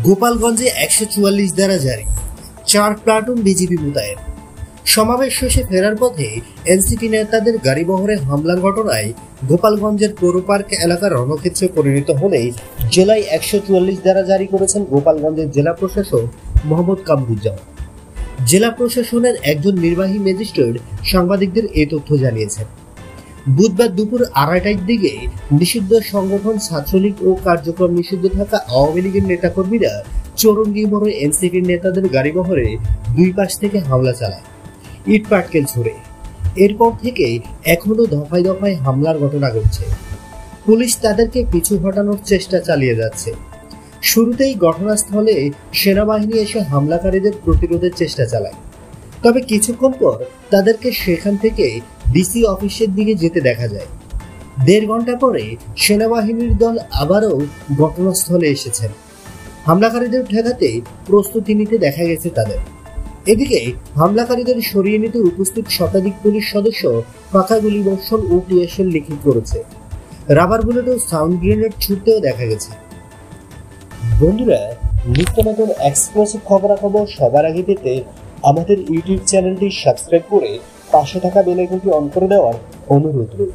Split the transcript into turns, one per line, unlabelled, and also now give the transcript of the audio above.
গোপালগঞ্জে ১৪৪ ধারা জারি, ৪ প্লাটুন বিজিবি মোতায়েন। সমাবেশ শেষে ফেরার পথে এনসিপি নেতাদের গাড়িবহরে হামলার ঘটনায় গোপালগঞ্জের পৌর পার্ক এলাকা রণক্ষেত্রে পরিণত হলেই জেলায় ১৪৪ ধারা জারি করেছেন গোপালগঞ্জের জেলা প্রশাসক মোহাম্মদ কামরুজ্জামান। জেলা প্রশাসনের একজন নির্বাহী ম্যাজিস্ট্রেট সাংবাদিকদের এই তথ্য জানিয়েছেন। বুধবার দুপুর ২:৩০টার দিকে নিষিদ্ধ সংগঠন ছাত্রলীগ ও কার্যক্রম নিষিদ্ধ থাকা আওয়ামী লীগের নেতাকর্মীরা চৌরঙ্গি মোড়ে এনসিপির নেতাদের গাড়িবহরে দুই পাশ থেকে হামলা চালায়, ইট পাটকেল ছুড়ে। এরপর থেকে এখনো দফায় দফায় হামলার ঘটনা ঘটছে। পুলিশ তাদেরকে পিছু হটানোর চেষ্টা চালিয়ে যাচ্ছে। শুরুতেই ঘটনাস্থলে সেনাবাহিনী এসে হামলাকারীদের প্রতিরোধের চেষ্টা চালায়, তবে কিছুক্ষণ পর তাদেরকে সেখান থেকে ডিসি অফিসের দিকে যেতে দেখা যায়। ১.৫ ঘন্টা পরে সেনাবাহিনীর দল আবারও ঘটনাস্থলে এসেছেন। হামলাকারীদের ঠেকাতে প্রস্তুতি নিতে দেখা গেছে তাদের। এদিকে হামলাকারীদের সরিয়ে নিতে উপস্থিত শতাধিক পুলিশ সদস্য পাখা গুলি বর্ষণ ও টিয়ারশেল নিক্ষেপ করেছে। রাবার বুলেট ও সাউন্ড গ্রেনেড ছুটতেও দেখা গেছে। বন্ধুরা, নিত্য নতুন এক্সক্লুসিভ খবরাখবর সবার আগে পেতে আমাদের ইউটিউব চ্যানেলটি সাবস্ক্রাইব করে পাশে থাকা বেল আইকনটি অন করে দেওয়ার অনুরোধ রইল।